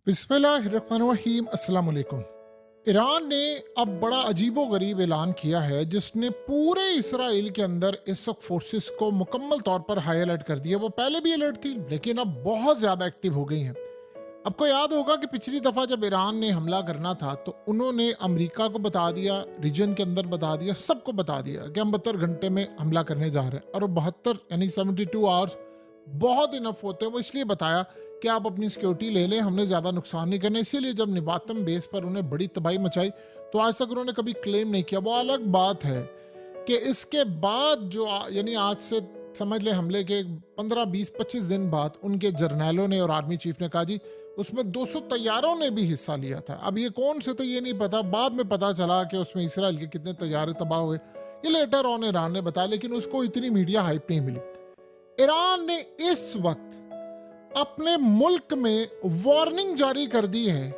बिस्मिल्लाहिर्रहमानिर्रहीम अस्सलाम वालेकुम। ईरान ने अब बड़ा अजीबो गरीब ऐलान किया है जिसने पूरे इसराइल के अंदर इस वक्त फोर्सेस को मुकम्मल तौर पर हाई अलर्ट कर दिया। वो पहले भी अलर्ट थी लेकिन अब बहुत ज़्यादा एक्टिव हो गई हैं। आपको याद होगा कि पिछली दफ़ा जब ईरान ने हमला करना था तो उन्होंने अमेरिका को बता दिया, रीजन के अंदर बता दिया, सबको बता दिया कि हम 72 घंटे में हमला करने जा रहे हैं। और वो 72 यानी 72 आवर्स बहुत इनफ होते हैं। वो इसलिए बताया कि आप अपनी सिक्योरिटी ले लें, हमने ज़्यादा नुकसान नहीं करना। इसीलिए जब निबातम बेस पर उन्हें बड़ी तबाही मचाई तो आज तक उन्होंने कभी क्लेम नहीं किया। वो अलग बात है कि इसके बाद जो यानी आज से समझ ले हमले के 15 20 25 दिन बाद उनके जर्नैलों ने और आर्मी चीफ ने कहा जी उसमें 200 तैयारों ने भी हिस्सा लिया था। अब ये कौन से तो ये नहीं पता, बाद में पता चला कि उसमें इसराइल के कितने तैयारे तबाह हुए। ये लेटर ऑन ईरान ने बताया लेकिन उसको इतनी मीडिया हाइप नहीं मिली। ईरान ने इस वक्त अपने मुल्क में वार्निंग जारी कर दी है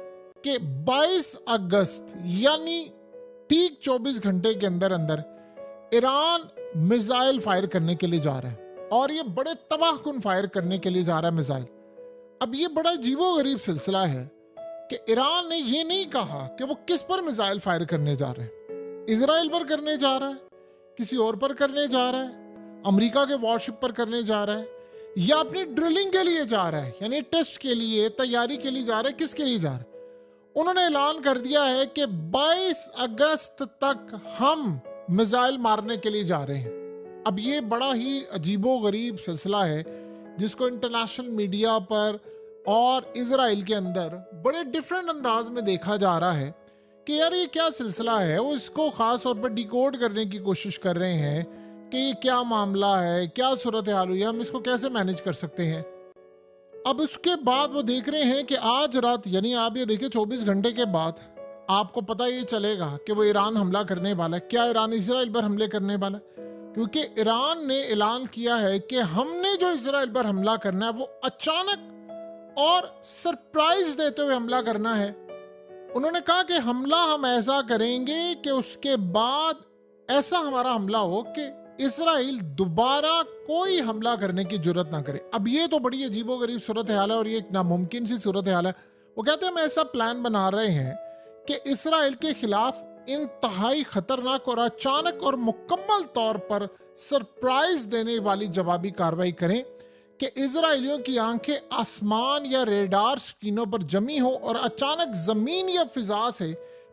कि 22 अगस्त यानी ठीक 24 घंटे के अंदर अंदर ईरान मिसाइल फायर करने के लिए जा रहा है और ये बड़े तबाहकुन फायर करने के लिए जा रहा है मिसाइल। अब ये बड़ा अजीबो गरीब सिलसिला है कि ईरान ने ये नहीं कहा कि वो किस पर मिसाइल फायर करने जा रहे हैं। इजराइल पर करने जा रहा है, किसी और पर करने जा रहा है, अमेरिका के वॉरशिप पर करने जा रहा है, या अपनी ड्रिलिंग के लिए जा रहा है यानी टेस्ट के लिए, तैयारी के लिए जा रहा है, किसके लिए जा रहा है। उन्होंने ऐलान कर दिया है कि 22 अगस्त तक हम मिसाइल मारने के लिए जा रहे हैं। अब ये बड़ा ही अजीबो गरीब सिलसिला है जिसको इंटरनेशनल मीडिया पर और इजराइल के अंदर बड़े डिफरेंट अंदाज में देखा जा रहा है कि यार ये क्या सिलसिला है। वो इसको खास तौर पर डिकोड करने की कोशिश कर रहे हैं कि ये क्या मामला है, क्या सूरत हाल हुई है, हम इसको कैसे मैनेज कर सकते हैं। अब उसके बाद वो देख रहे हैं कि आज रात यानी आप ये देखिए 24 घंटे के बाद आपको पता ये चलेगा कि वो ईरान हमला करने वाला है। क्या ईरान इसराइल पर हमले करने वाला है? क्योंकि ईरान ने ऐलान किया है कि हमने जो इसराइल पर हमला करना है वो अचानक और सरप्राइज देते हुए हमला करना है। उन्होंने कहा कि हमला हम ऐसा करेंगे कि उसके बाद ऐसा हमारा हमला हो कि इसराइल दोबारा कोई हमला करने की जरूरत ना करे। अब ये तो बड़ी अजीबो गरीब सूरत हाल है और ये एक नामुमकिन सी सूरत हाल है। वो कहते हैं हम ऐसा प्लान बना रहे हैं कि इसराइल के खिलाफ इंतहाई खतरनाक और अचानक और मुकम्मल तौर पर सरप्राइज देने वाली जवाबी कार्रवाई करें कि इजराइलियों की आंखें आसमान या रेडार स्क्रीनों पर जमी हो और अचानक जमीन या फिजा से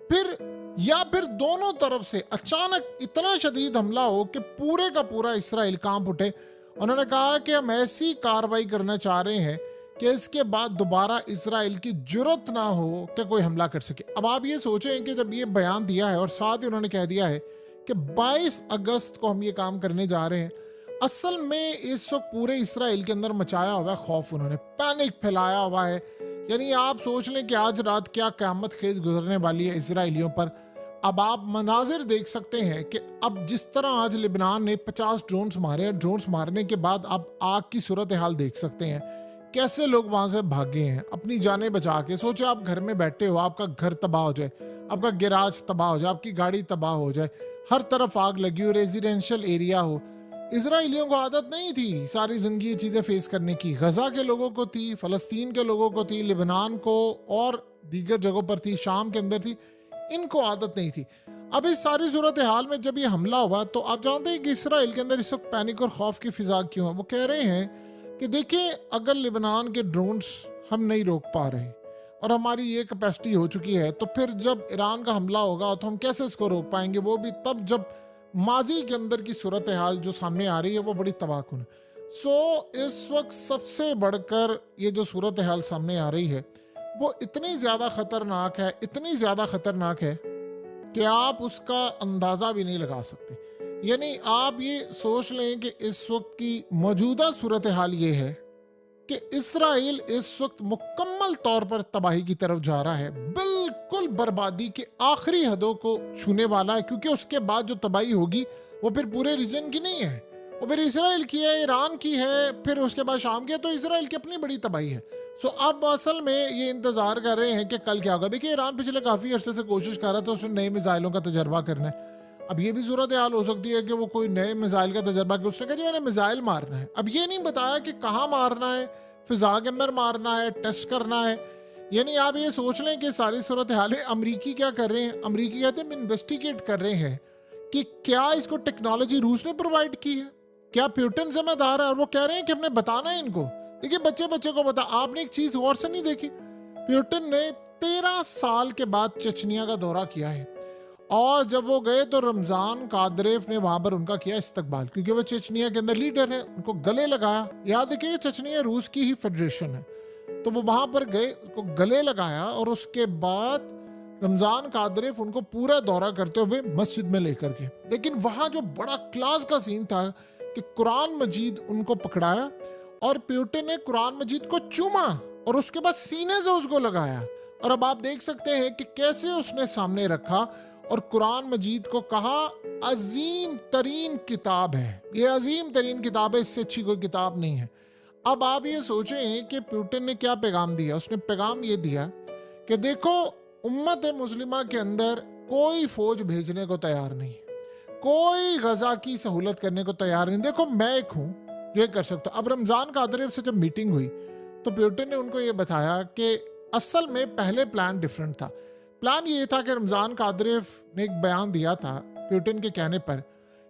फिर दोनों तरफ से अचानक इतना शदीद हमला हो कि पूरे का पूरा इसराइल कांप उठे। उन्होंने कहा कि हम ऐसी कार्रवाई करना चाह रहे हैं कि इसके बाद दोबारा इसराइल की जुर्रत ना हो कि कोई हमला कर सके। अब आप ये सोचें कि जब ये बयान दिया है और साथ ही उन्होंने कह दिया है कि 22 अगस्त को हम ये काम करने जा रहे हैं, असल में इस वक्त पूरे इसराइल के अंदर मचाया हुआ है खौफ, उन्होंने पैनिक फैलाया हुआ है। यानी आप सोच लें कि आज रात क्या क़यामत खेज गुजरने वाली है इसराइलियों पर। अब आप मनाजिर देख सकते हैं कि अब जिस तरह आज लिबनान ने 50 ड्रोन्स मारे और ड्रोन्स मारने के बाद आप आग की सूरत हाल देख सकते हैं, कैसे लोग वहां से भागे हैं अपनी जानें बचा के। सोचे आप घर में बैठे हो, आपका घर तबाह हो जाए, आपका गैराज तबाह हो जाए, आपकी गाड़ी तबाह हो जाए, हर तरफ आग लगी हो, रेजिडेंशियल एरिया हो। इसराइलियों को आदत नहीं थी सारी जिंदगी ये चीज़ें फेस करने की। गजा के लोगों को थी, फ़लस्तीन के लोगों को थी, लिबनान को और दीगर जगहों पर थी, शाम के अंदर थी, इनको आदत नहीं थी। अब इस सारी सूरत हाल में जब ये हमला हुआ तो आप जानते हैं कि इसराइल के अंदर इस वक्त पैनिक और खौफ की फिजा क्यों है। वो कह रहे हैं कि देखिए अगर लिबनान के ड्रोन्स हम नहीं रोक पा रहे और हमारी ये कैपेसिटी हो चुकी है तो फिर जब ईरान का हमला होगा तो हम कैसे इसको रोक पाएंगे, वो भी तब जब माजी के अंदर की सूरत हाल जो सामने आ रही है वो बड़ी तबाहकुन है। इस वक्त सबसे बढ़कर ये जो सूरत हाल सामने आ रही है वो इतनी ज़्यादा ख़तरनाक है, इतनी ज़्यादा ख़तरनाक है कि आप उसका अंदाज़ा भी नहीं लगा सकते। यानी आप ये सोच लें कि इस वक्त की मौजूदा सूरत हाल ये है कि इसराइल इस वक्त मुकम्मल तौर पर तबाही की तरफ जा रहा है, बिल्कुल बर्बादी के आखिरी हदों को छूने वाला है। क्योंकि उसके बाद जो तबाही होगी वो फिर पूरे रीजन की नहीं है, वो फिर इसराइल की है, ईरान की है, फिर उसके बाद शाम की है, तो इसराइल की अपनी बड़ी तबाही है। अब असल में ये इंतज़ार कर रहे हैं कि कल क्या होगा। देखिए ईरान पिछले काफ़ी अरसे से कोशिश कर रहा था उसने नए मिसाइलों का तजर्बा करना है। अब ये भी सूरत हाल हो सकती है कि वो कोई नए मिसाइल का तजर्बा कर, उसने कहा जी मैंने मिसाइल मारना है। अब ये नहीं बताया कि कहाँ मारना है, फिजा के अंदर मारना है, टेस्ट करना है, यानी आप ये सोच लें कि सारी सूरत हाल है। अमरीकी क्या कर रहे हैं, अमरीकी कहते हैं हम इन्वेस्टिगेट कर रहे हैं कि क्या इसको टेक्नोलॉजी रूस ने प्रोवाइड की है, क्या प्यूटन जिम्मेदार है, और वो कह रहे हैं कि हमने बताना है इनको। देखिए बच्चे बच्चे को बता, आपने एक चीज गौर से नहीं देखी, प्यूटन ने 13 साल के बाद चचनिया का दौरा किया है, और जब वो गए तो रमजान कादरेव ने वहां पर उनका किया इस्तकबाल, क्योंकि वो चचनिया के अंदर लीडर है, उनको गले लगाया। याद रखिए चचनिया रूस की ही फेडरेशन है, तो वो वहां पर गए, उसको गले लगाया, और उसके बाद रमजान कादरेव उनको पूरा दौरा करते हुए मस्जिद में लेकर के। लेकिन वहां जो बड़ा क्लास का सीन था कि कुरान मजीद उनको पकड़ाया और प्यूटन ने कुरान मजीद को चूमा और उसके बाद सीने से उसको लगाया। और अब आप देख सकते हैं कि कैसे उसने सामने रखा और कुरान मजीद को कहा अजीम तरीन किताब है, ये अजीम तरीन किताब है, इससे अच्छी कोई किताब नहीं है। अब आप ये सोचें कि प्यूटन ने क्या पैगाम दिया। उसने पैगाम ये दिया कि देखो उम्मत मुस्लिमा के अंदर कोई फौज भेजने को तैयार नहीं है, कोई गजा की सहूलत करने को तैयार नहीं, देखो मैं एक हूं ये कर सकता हूं। अब रमजान कादरेव से जब मीटिंग हुई तो प्यूटन ने उनको ये बताया कि असल में पहले प्लान डिफरेंट था। प्लान ये था कि रमजान कादरेव ने एक बयान दिया था प्यूटन के कहने पर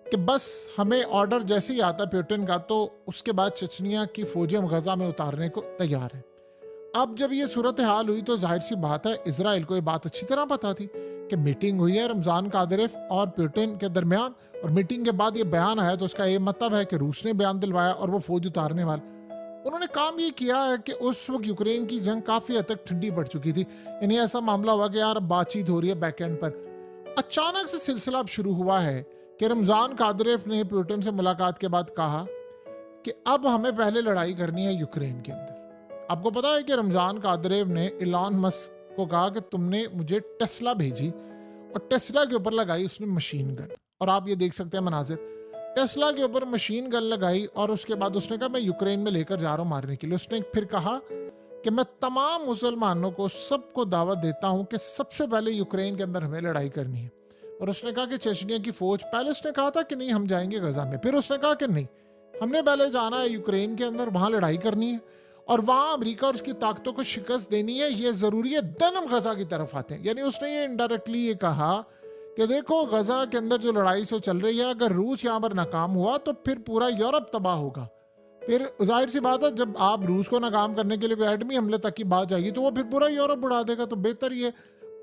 कि बस हमें ऑर्डर जैसे ही आता प्यूटन का तो उसके बाद चचनिया की फौजें हम गजा में उतारने को तैयार है। अब जब ये सूरत हाल हुई तो जाहिर सी बात है इजराइल को ये बात अच्छी तरह पता थी कि मीटिंग हुई है रमजान कादरेव और प्यूटन के दरमियान, और मीटिंग के बाद ये बयान आया तो उसका ये मतलब है कि रूस ने बयान दिलवाया और वो फौज उतारने वाले। उन्होंने काम ये किया है कि उस वक्त यूक्रेन की जंग काफी हद तक ठंडी पड़ चुकी थी, यानी ऐसा मामला हुआ कि यार बातचीत हो रही है बैकएंड पर। अचानक से सिलसिला अब शुरू हुआ है कि रमजान कादरेव ने प्यूटन से मुलाकात के बाद कहा कि अब हमें पहले लड़ाई करनी है यूक्रेन के अंदर। आपको पता है कि रमजान कादरेव ने इलॉन मस्क को कहा कि तुमने मुझे टेस्ला भेजी, और टेस्ला के ऊपर लगाई उसने मशीन गन, और आप ये देख सकते हैं मनाजिर, टेस्ला के ऊपर मशीन गन लगाई और उसके बाद उसने कहा मैं यूक्रेन में लेकर जा रहा हूं मारने के लिए। उसने फिर कहा कि मैं तमाम मुसलमानों को सबको दावत देता हूं कि सबसे पहले यूक्रेन के अंदर हमें लड़ाई करनी है। और उसने कहा कि चेचनिया की फौज, पहले उसने कहा था कि नहीं हम जाएंगे गजा में, फिर उसने कहा कि नहीं हमने पहले जाना है यूक्रेन के अंदर, वहां लड़ाई करनी है और वहां अमेरिका और उसकी ताकतों को शिकस्त देनी है, ये जरूरी है, देन हम गजा की तरफ आते हैं। यानी उसने ये इनडायरेक्टली ये कहा कि देखो गजा के अंदर जो लड़ाई से चल रही है, अगर रूस यहाँ पर नाकाम हुआ तो फिर पूरा यूरोप तबाह होगा। फिर जाहिर सी बात है जब आप रूस को नाकाम करने के लिए कोई एटमी हमले तक की बात जाएगी तो वो फिर पूरा यूरोप उड़ा देगा, तो बेहतर ये।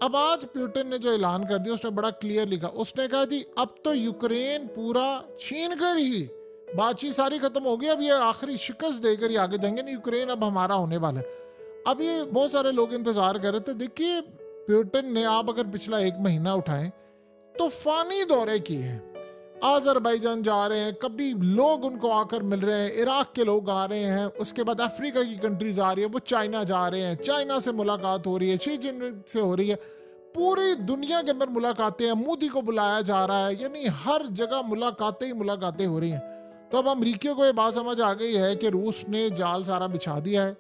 अब आज प्यूटन ने जो ऐलान कर दिया उसने बड़ा क्लियर लिखा, उसने कहा जी अब तो यूक्रेन पूरा छीन कर ही बातचीत सारी खत्म होगी, अब ये आखिरी शिकस्त देकर ही आगे जाएंगे, नहीं यूक्रेन अब हमारा होने वाला है। अब ये बहुत सारे लोग इंतजार कर रहे थे। देखिए प्यूटन ने, आप अगर पिछला 1 महीना उठाएं तूफानी दौरे किए हैं, अजरबैजान जा रहे हैं, कभी लोग उनको आकर मिल रहे हैं, इराक के लोग आ रहे हैं, उसके बाद अफ्रीका की कंट्रीज आ रही है, वो चाइना जा रहे हैं, चाइना से मुलाकात हो रही है, शी जिनपिंग से हो रही है, पूरी दुनिया के अंदर मुलाकातें हैं, मोदी को बुलाया जा रहा है, यानी हर जगह मुलाकातें ही मुलाकातें हो रही हैं। तो अब अमरीकियों को ये बात समझ आ गई है कि रूस ने जाल सारा बिछा दिया है,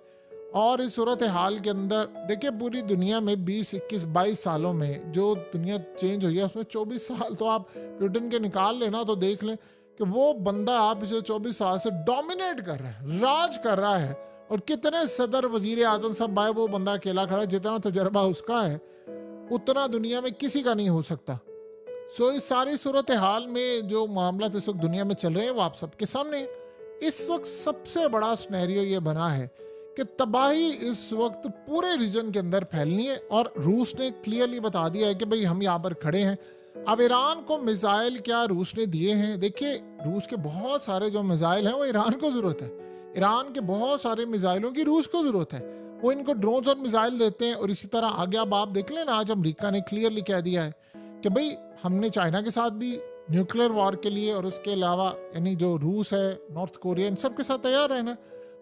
और इस सूरत हाल के अंदर देखिए पूरी दुनिया में 20, 21, 22 सालों में जो दुनिया चेंज हुई है उसमें 24 साल तो आप प्यूटन के निकाल लेना तो देख लें कि वो बंदा आप इसे 24 साल से डोमिनेट कर रहा है, राज कर रहा है, और कितने सदर वजीर आजम सब भाई वो बंदा अकेला खड़ा है, जितना तजर्बा उसका है उतना दुनिया में किसी का नहीं हो सकता। सो इस सारी सूरत हाल में जो मामला इस वक्त दुनिया में चल रहे हैं वो आप सबके सामने है। इस वक्त सबसे बड़ा सिनेरियो ये बना है कि तबाही इस वक्त पूरे रीजन के अंदर फैलनी है, और रूस ने क्लियरली बता दिया है कि भाई हम यहाँ पर खड़े हैं। अब ईरान को मिसाइल क्या रूस ने दिए हैं, देखिए रूस के बहुत सारे जो मिसाइल हैं वो ईरान को जरूरत है, ईरान के बहुत सारे मिसाइलों की रूस को जरूरत है, वो इनको ड्रोन्स और मिसाइल देते हैं। और इसी तरह आगे अब आप देख लेना, आज अमेरिका ने क्लियरली कह दिया है कि भाई हमने चाइना के साथ भी न्यूक्लियर वॉर के लिए और उसके अलावा यानी जो रूस है, नॉर्थ कोरिया, इन सब के साथ तैयार रहना।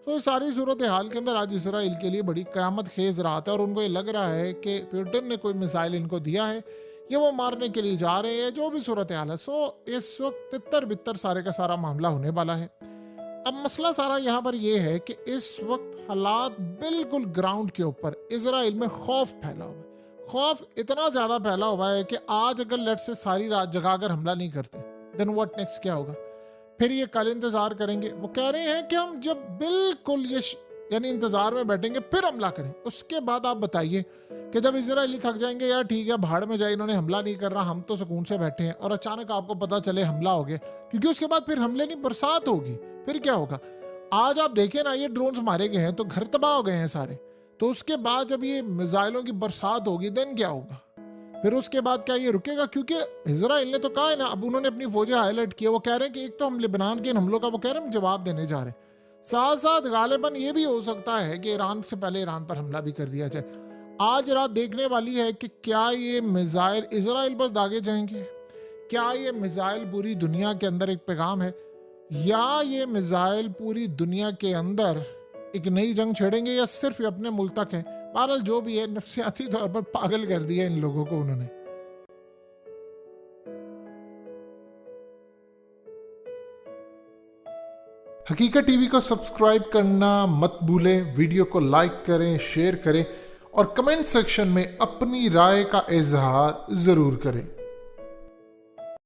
तो इस सारी सूरत हाल के अंदर आज इसराइल के लिए बड़ी क़यामत खेज रात है, और उनको ये लग रहा है कि प्यूटन ने कोई मिसाइल इनको दिया है, ये वो मारने के लिए जा रहे हैं, जो भी सूरत हाल है। सो इस वक्त तितर बितर सारे का सारा मामला होने वाला है। अब मसला सारा यहाँ पर यह है कि इस वक्त हालात बिल्कुल ग्राउंड के ऊपर इसराइल में खौफ फैला हुआ है, खौफ इतना ज्यादा फैला हुआ है कि आज अगर लेट से सारी रात जगाकर हमला नहीं करते देन व्हाट नेक्स्ट क्या होगा, फिर ये कल इंतजार करेंगे। वो कह रहे हैं कि हम जब बिल्कुल ये यानी इंतजार में बैठेंगे, फिर हमला करें। उसके बाद आप बताइए कि जब इजरायली थक जाएंगे, यार ठीक है भाड़ में जाए, इन्होंने हमला नहीं कर रहा, हम तो सुकून से बैठे हैं, और अचानक आपको पता चले हमला हो गया, क्योंकि उसके बाद फिर हमले नहीं, बरसात होगी, फिर क्या होगा? आज आप देखें ना, ये ड्रोन्स मारे गए हैं तो घर तबाह हो गए हैं सारे, तो उसके बाद जब ये मिसाइलों की बरसात होगी देन क्या होगा? फिर उसके बाद क्या ये रुकेगा? क्योंकि इजराइल ने तो कहा है ना, अब उन्होंने अपनी फौजें हाईलाइट किया, वो कह रहे हैं कि एक तो हम लेबनान के इन हमलों का वो कह रहे हैं हम जवाब देने जा रहे हैं, साथ साथ गालिबन ये भी हो सकता है कि ईरान से पहले ईरान पर हमला भी कर दिया जाए। आज रात देखने वाली है कि क्या ये मिसाइल इजराइल पर दागे जाएंगे, क्या ये मिसाइल पूरी दुनिया के अंदर एक पैगाम है, या ये मिसाइल पूरी दुनिया के अंदर एक नई जंग छेड़ेंगे, या सिर्फ अपने मुल्क तक है। बहरहाल जो भी है, नफसियाती तौर पर पागल कर दिया इन लोगों को उन्होंने। हकीकत टीवी को सब्सक्राइब करना मत भूलें, वीडियो को लाइक करें, शेयर करें और कमेंट सेक्शन में अपनी राय का इजहार जरूर करें।